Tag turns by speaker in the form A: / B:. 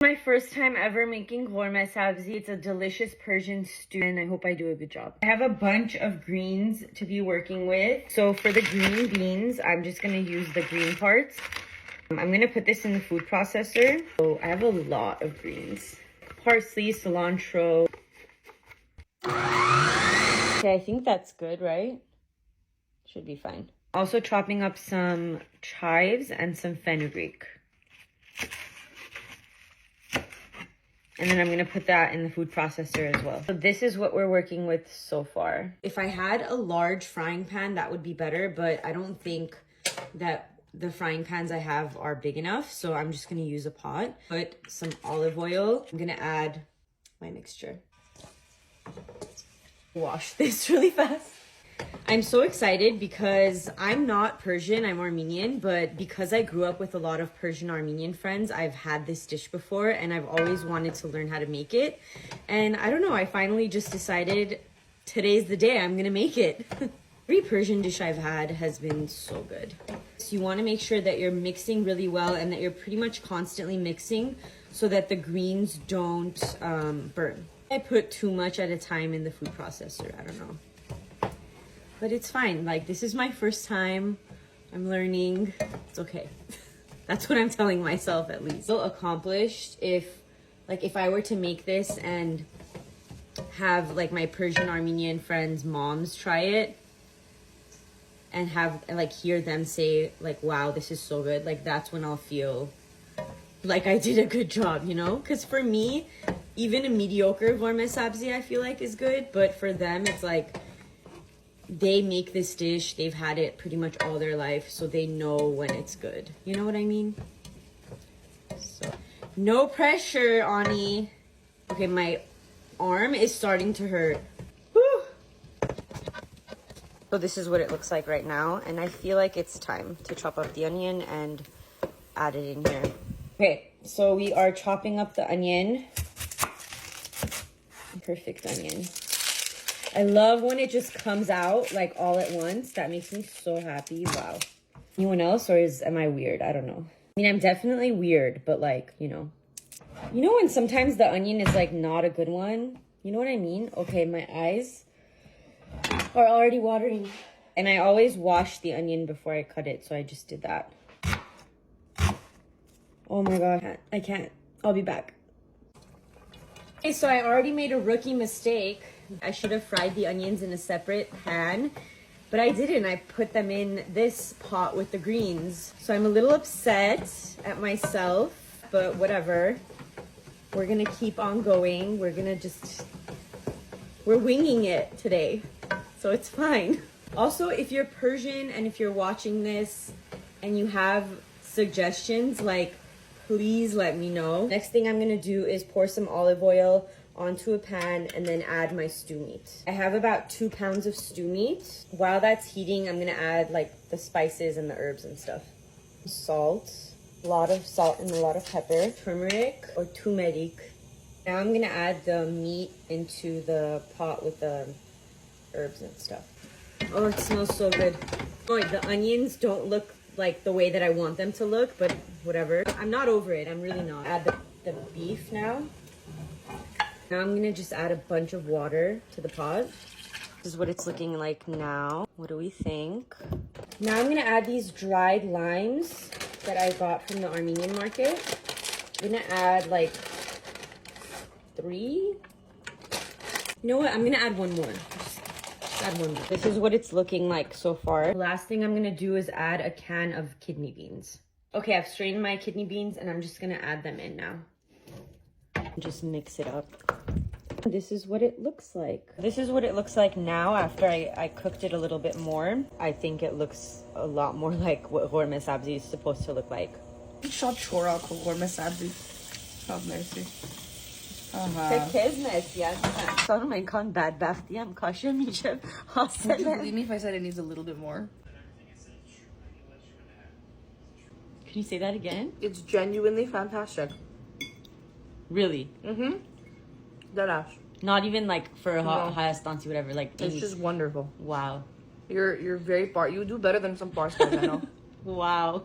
A: My first time ever making ghormeh sabzi. It's a delicious Persian stew and I hope I do a good job. I have a bunch of greens to be working with. So for the green beans, I'm just gonna use the green parts. I'm gonna put this in the food processor. So I have a lot of greens. Parsley, cilantro. Okay, I think that's good, right? Should be fine. Also chopping up some chives and some fenugreek. And then I'm going to put that in the food processor as well. So this is what we're working with so far. If I had a large frying pan, that would be better, but I don't think that the frying pans I have are big enough. So I'm just going to use a pot. Put some olive oil. I'm going to add my mixture. Wash this really fast. I'm so excited because I'm not Persian, I'm Armenian, but because I grew up with a lot of Persian Armenian friends, I've had this dish before and I've always wanted to learn how to make it. And I don't know, I finally just decided today's the day I'm gonna make it. Every Persian dish I've had has been so good. So you wanna make sure that you're mixing really well and that you're pretty much constantly mixing so that the greens don't burn. I put too much at a time in the food processor, I don't know. But it's fine. Like, this is my first time. I'm learning. It's okay. That's what I'm telling myself, at least. So accomplished if I were to make this and have like my Persian Armenian friends' moms try it and hear them say like, wow, this is so good. Like, that's when I'll feel like I did a good job, you know? Because for me, even a mediocre ghormeh sabzi I feel like is good. But for them, it's like, they make this dish, they've had it pretty much all their life, so they know when it's good. You know what I mean? So, no pressure, Ani. Okay, my arm is starting to hurt. Whew. So this is what it looks like right now, and I feel like it's time to chop up the onion and add it in here. Okay, so we are chopping up the onion. Perfect onion. I love when it just comes out like all at once. That makes me so happy. Wow. Anyone else, or am I weird? I don't know. I mean, I'm definitely weird, but like, you know when sometimes the onion is like not a good one? You know what I mean? Okay, my eyes are already watering. And I always wash the onion before I cut it, so I just did that. Oh my God, I can't. I'll be back. Okay, so I already made a rookie mistake. I should have fried the onions in a separate pan, but I didn't. I put them in this pot with the greens. So I'm a little upset at myself, but whatever. We're gonna keep on going. We're winging it today, so it's fine. Also, if you're Persian and if you're watching this and you have suggestions, like, please let me know. Next thing I'm gonna do is pour some olive oil onto a pan and then add my stew meat. I have about 2 pounds of stew meat. While that's heating, I'm gonna add like the spices and the herbs and stuff. Salt, a lot of salt and a lot of pepper. Turmeric or turmeric. Now I'm gonna add the meat into the pot with the herbs and stuff. Oh, it smells so good. Oh, the onions don't look like the way that I want them to look, but whatever. I'm not over it, I'm really not. Add the beef now. Now I'm gonna just add a bunch of water to the pot. This is what it's looking like now. What do we think? Now I'm gonna add these dried limes that I got from the Armenian market. I'm gonna add like 3. You know what? I'm gonna add one more. Just add one more. This is what it's looking like so far. The last thing I'm gonna do is add a can of kidney beans. Okay, I've strained my kidney beans and I'm just gonna add them in now. Just mix it up. This is what it looks like. This is what it looks like now after I cooked it a little bit more. I think it looks a lot more like what ghormeh sabzi is supposed to look like.
B: شاد چورا کو ghormeh sabzi. شاد مرسی.
A: مرسی عزیزم. سارو من کان بدبختی هم کاشه میشه.
B: Would you believe me if I said it needs a little bit more?
A: Can you say that again?
B: It's genuinely fantastic.
A: Really?
B: Mm-hmm. Deadass.
A: Not even like for a highest stancy, whatever. Like
B: it's just wonderful.
A: Wow.
B: You're very far. You do better than some bars guys I know.
A: Wow.